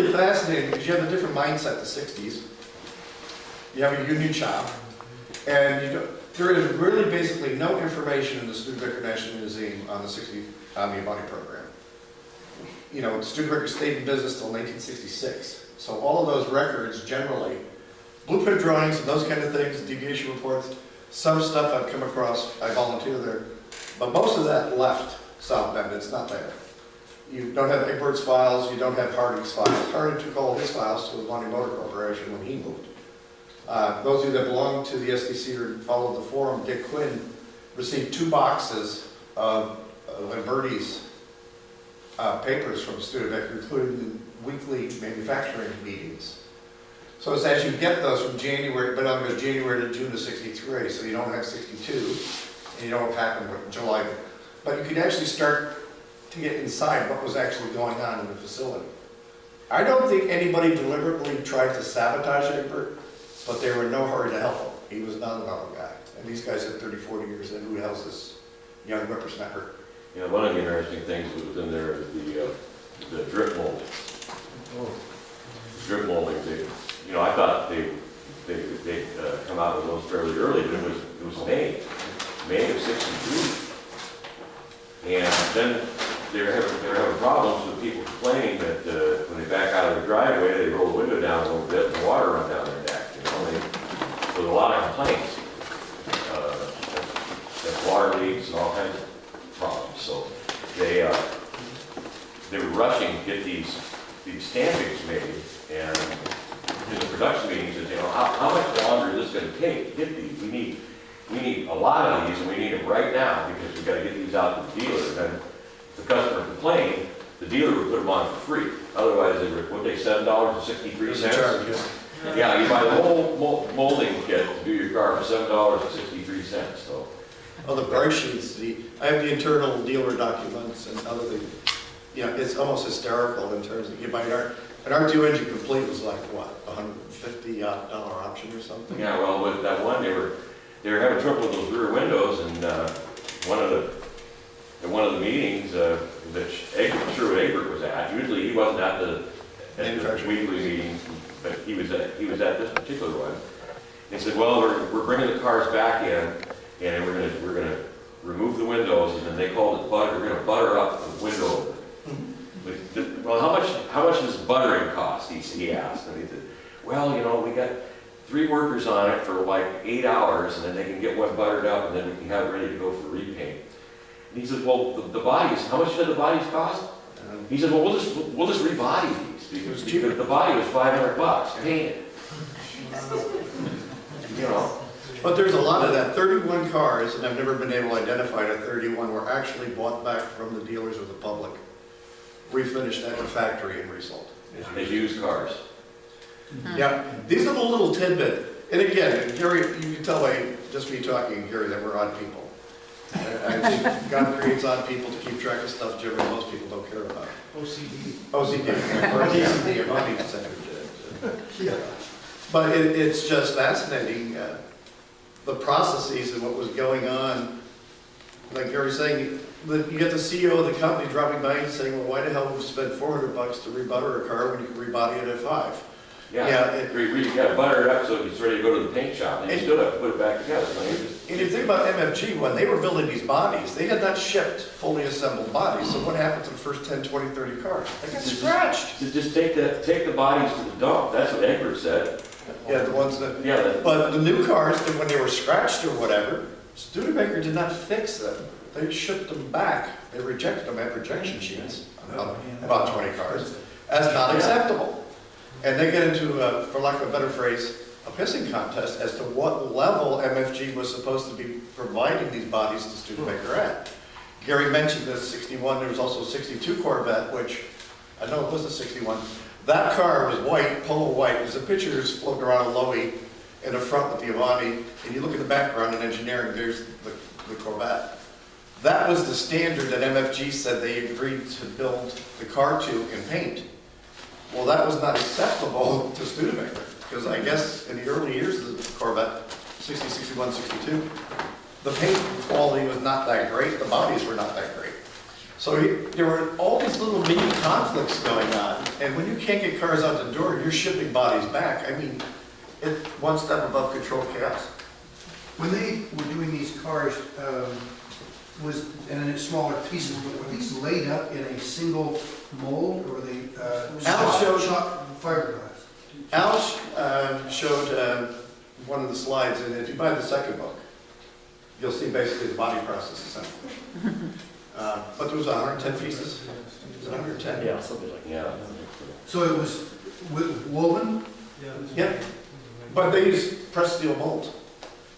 really fascinating because you have a different mindset the 60s. You have a union shop, and there is really basically no information in the Studebaker National Museum on the 60 on the Avanti program. You know, Studebaker stayed in business till 1966, so all of those records generally, blueprint drawings and those kind of things, deviation reports, some stuff I've come across, I volunteer there, but most of that left South Bend, it's not there. You don't have Egbert's files, you don't have Harding's files. Harding took all his files to the Avanti Motor Corporation when he moved. Those of you that belong to the SDC or followed the forum, Dick Quinn received 2 boxes of Egbert's papers from Studebaker, including the weekly manufacturing meetings. So it's as you get those from January, but it goes January to June of 63, so you don't have 62, and you don't have them in July. But you could actually start to get inside what was actually going on in the facility. I don't think anybody deliberately tried to sabotage Egbert, but they were in no hurry to help him. He was not an auto guy. And these guys had 30, 40 years in. Who the hell's this young whippersnapper? You know, one of the interesting things that was in there is the drip molding. Oh. Drip molding, you know, I thought they come out with those fairly early, but it was May of '63. And then they were having problems with people complaining that when they back out of the driveway, they roll the window down a little bit and the water run down their neck. You know, there was a lot of complaints. That water leaks and all kinds of problems. So they were rushing to get these stampings made, and in the production meetings, they said, you know, how much longer is this going to take to get these? We need a lot of these, and we need them right now because we've got to get these out to the dealer. And if the customer complained, the dealer would put them on for free. Otherwise, they were, what, $7.63? Yeah, you buy the whole molding kit to do your car for $7.63. So. Oh, the price sheets. I have the internal dealer documents and other things. Yeah, it's almost hysterical in terms of you buy an R2 engine complete was like what, $150 option or something. Yeah, well, with that one, they were having trouble with those rear windows, and one of the meetings that Egbert was at. Usually he wasn't at the weekly meetings, but he was at this particular one. They said, well, we're bringing the cars back in, and we're gonna remove the windows, and then they called it butter. We're gonna butter up the window. Well, how much does buttering cost? He asked, and he said, well, you know, we got 3 workers on it for like 8 hours, and then they can get one buttered up, and then we can have it ready to go for repaint. And he said, well, the bodies, how much did the bodies cost? He said, well, we'll just rebody these because the body was $500 painted. You know. But there's a lot of that. 31 cars, and I've never been able to identify that 31 were actually bought back from the dealers or the public, refinished at the factory and resold. As used cars. Yeah, these are the little tidbit. And again, Gary, you can tell by just me talking, Gary, that we're odd people. I think God creates odd people to keep track of stuff generally most people don't care about. OCD. OCD, or OCD, Avanti yeah. But it's just fascinating, the processes and what was going on. Like Gary's saying, you get the CEO of the company dropping by and saying, well, why the hell would we spend $400 to rebutter a car when you can rebody it at $5? Yeah, you got to butter it up so it's ready to go to the paint shop, and you still have to put it back together. And you think about MFG, when they were building these bodies, they had not shipped fully assembled bodies. So what happened to the first 10, 20, 30 cars? They got scratched. Just take the bodies to the dump. That's what Egbert said. Yeah, the ones that. Yeah. But the new cars, when they were scratched or whatever, Studebaker did not fix them. They shipped them back. They rejected them at rejection sheets, about 20 cars, as not acceptable. And they get into, for lack of a better phrase, a pissing contest as to what level MFG was supposed to be providing these bodies to Studebaker at. Gary mentioned the 61, there was also a 62 Corvette, which, I know it was a 61. That car was white, polo white. There's a pictures floating around of Lowy in the front with the Avanti, and you look at the background in engineering, there's the Corvette. That was the standard that MFG said they agreed to build the car to in paint. Well, that was not acceptable to Studebaker, because I guess in the early years of the Corvette, 60, 61, 62, the paint quality was not that great, the bodies were not that great. So there were all these little mini conflicts going on, and when you can't get cars out the door, you're shipping bodies back. I mean, it's one step above controlled chaos. When they were doing these cars, and in smaller pieces, were these laid up in a single mold, or were they shot fiberglass? Al showed one of the slides, and if you buy the second book, you'll see basically the body process assembly. But there was 110 pieces. Was it 110? Yeah, something like that. Yeah. So it was woven? Yeah. But they used pressed steel molds.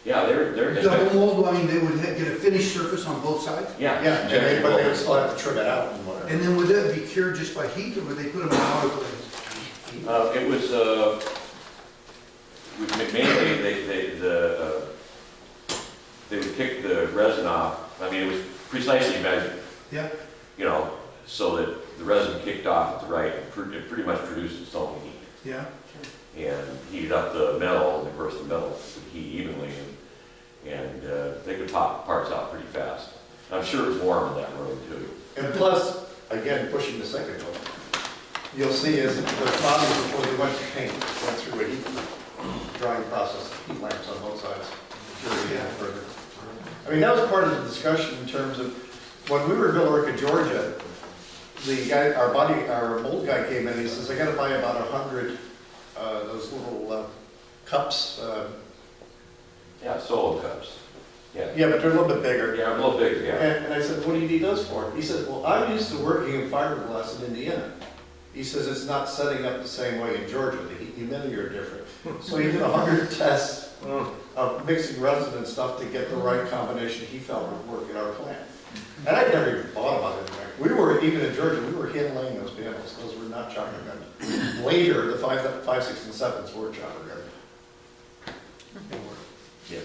Yeah, they're. Double mold, I mean, they would get a finished surface on both sides? Yeah. Yeah, but they would still have to trim it out and whatever. And then would that be cured just by heat, or would they put them in autoclaves? It was, mainly, they would kick the resin off. I mean, it was precisely measured, Yeah? you know, so that the resin kicked off at the right, it pretty much produced its own heat. Yeah? And heated up the metal, and of course the metal would heat evenly, and they could pop parts out pretty fast. I'm sure it was warm in that room too. And plus, again, pushing the second book, you'll see is that the bodies before they went to paint, went through a heat drying process, heat lamps on both sides, curing it further. I mean, that was part of the discussion in terms of, when we were in Villarica, Georgia, the guy, our mold guy came in, he says, I gotta buy about 100 those little cups. Yeah, solo cups. Yeah. Yeah, but they're a little bit bigger. Yeah, a little bigger, yeah. And I said, what do you need those for? He said, well, I'm used to working in fiberglass in Indiana. He says, it's not setting up the same way in Georgia. The heat and humidity are different. So he did 100 tests of mixing resin and stuff to get the right combination he felt would work at our plant. And I'd never even thought about it. We were, even in Georgia, we were hand laying those panels. Those were not chopper gunned. Later, the 5, 6, and 7s were chopper gunned. Yeah.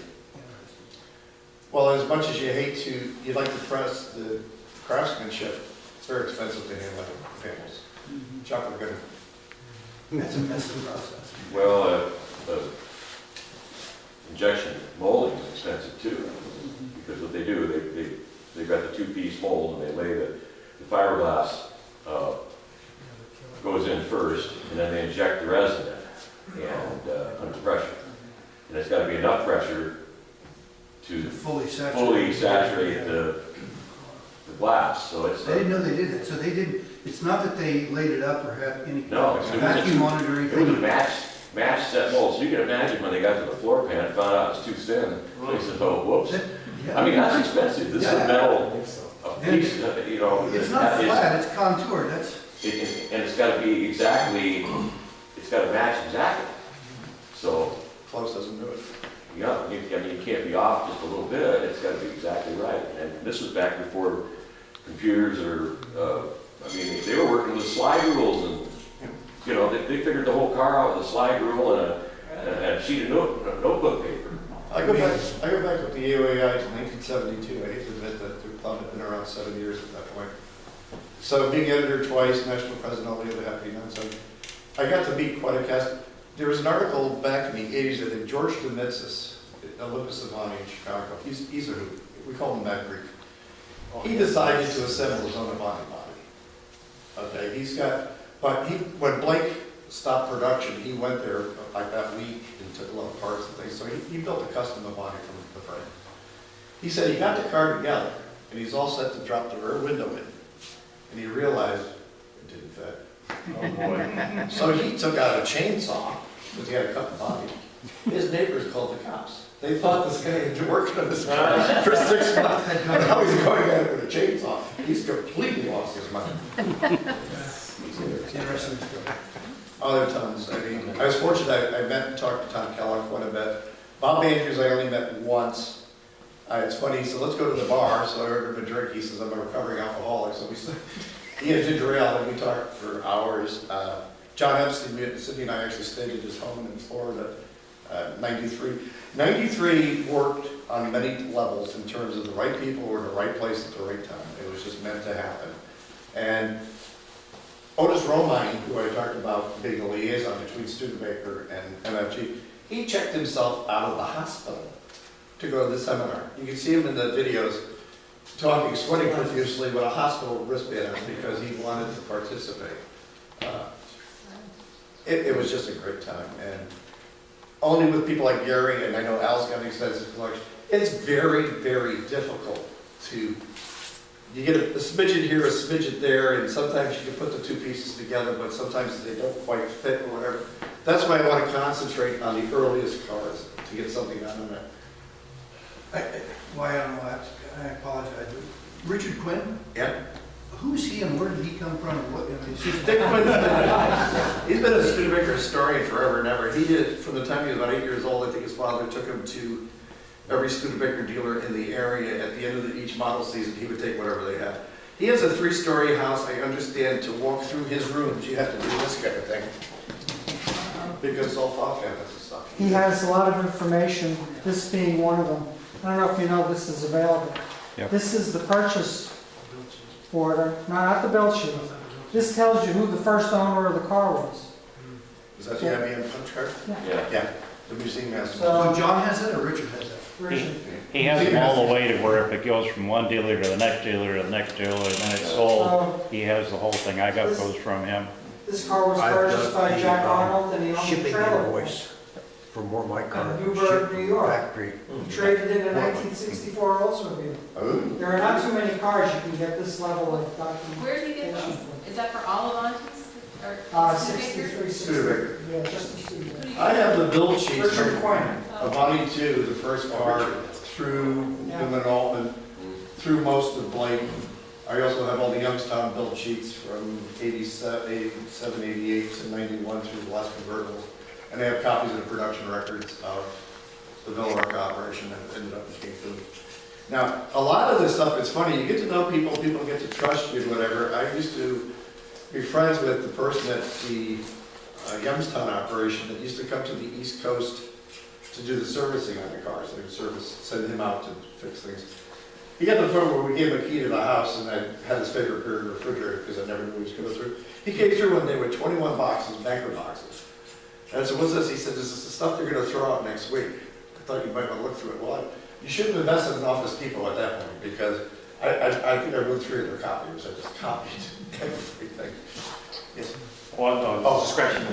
Well, as much as you'd like to press the craftsmanship, it's very expensive to hand lay panels. Chopper gun. That's a messy process. Well, injection molding is expensive too, because what they do, they've got the two-piece mold, and they lay the fiberglass goes in first, and then they inject the resin in, and under pressure. And it's got to be enough pressure to Fully saturate the glass. So it's I didn't know they did that, so they didn't, it's not that they laid it up or had any No, it was vacuum on it or it was a anything? match set mold. So you can imagine when they got to the floor pan and found out it's too thin, they said, "Oh, whoops." Yeah. I mean, that's expensive. This is Yeah. metal, a piece, you know. It's not flat, it's contoured, that's, And it's got to be exactly, it's got to match exactly. So, Close doesn't do it. yeah, I mean, you can't be off just a little bit. It's got to be exactly right. And this was back before computers or, I mean, they were working with slide rules, and, you know, they figured the whole car out with a slide rule and a sheet of notebook paper. I go back with the AOAI to 1972. I hate to admit that the club had been around 7 years at that point. So being editor twice, national president, all the other happy nuns, I got to meet quite a cast. There was an article back in the 80s that George Demitsis, Olympus Avanti in Chicago, he's a hoot. We call him Mad Greek. He decided to assemble his own Avanti body. Okay, when Blake stopped production, he went there like that week and took a lot of parts and things. So he built a custom Avanti from the frame. He said he got the car together and he's all set to drop the rear window in. And he realized it didn't fit. Oh, boy. So he took out a chainsaw, because he had to cut the body. His neighbors called the cops. They thought this guy had been working on this car for 6 months, and now he's going at it with a chainsaw. He's completely lost his mind. interesting. Oh, there are tons. I mean, I was fortunate, I met and talked to Tom Kellogg quite a bit. Bob Andrews, I only met once. It's funny, he said, let's go to the bar. So I ordered him a drink. He says, I'm a recovering alcoholic. So he had ginger ale, and we talked for hours. John Epstein, Cindy and I actually stayed at his home in Florida, 93. 93 worked on many levels in terms of the right people were in the right place at the right time. It was just meant to happen. And Otis Romine, who I talked about being a liaison between Studebaker and MFG, he checked himself out of the hospital to go to the seminar. You can see him in the videos. talking, sweating profusely with a hospital wristband on because he wanted to participate. It was just a great time, and only with people like Gary, and I know Al's got an extensive collection, it's very, very difficult to, you get a smidget here, a smidget there, and sometimes you can put the two pieces together, but sometimes they don't quite fit or whatever. That's why I want to concentrate on the earliest cars to get something done on that. Why, I don't know, I apologize. but Richard Quinn, Yeah? who's he and where did he come from? And what, I mean, Dick Quinn's he's been a Studebaker historian forever and ever. He did, from the time he was about 8 years old, I think his father took him to every Studebaker dealer in the area. At the end of each model season, he would take whatever they had. He has a 3-story house. I understand to walk through his rooms, you have to do this kind of thing. Because it's all file cabinets and stuff. He has a lot of information, this being one of them. I don't know if you know this is available. Yep. This is the purchase order, not the bill sheet. This tells you who the first owner of the car was. Is that the IBM punch card? Yeah. Yeah, the museum has So- one. So John has it or Richard has it? Richard. He has them all the way to where if it goes from one dealer to the next dealer to the next dealer, and then it's sold, So he has the whole thing. I got those from him. this car was purchased by Jack Arnold and he owned the Shipping trailer. invoice for more of my car. In Newburgh, New York. Factory. He traded in a 1964 Oldsmobile. Oh, There are not too many cars you can get this level of documentation. Where did he get those? Is that for all of Avantis? Or 63, Studebaker. Yeah, just the Studebaker. I have the build sheets Richard from Quinn. Avanti 2, the first car, through Newman Altman, through most of Blake. I also have all the Youngstown build sheets from 87, 88 to 91 through the last convertibles. And I have copies of the production records of the Villrock operation that ended up in King Food. Now, a lot of this stuff, it's funny, you get to know people, people get to trust you, whatever. I used to be friends with the person at the Youngstown operation that used to come to the East Coast to do the servicing on the cars. They would send him out to fix things. He got to the point where we gave him a key to the house, and I had his favorite period refrigerator because I never knew he was coming through. He came through one day with 21 boxes, banker boxes. And I said, what's this? He said, this is the stuff they're going to throw out next week. I thought you might want to look through it. Well, you shouldn't have invested in Office Depot at that point because I think I moved 3 of their copiers. I just copied everything. Yes. Well, no, Oh, discretion.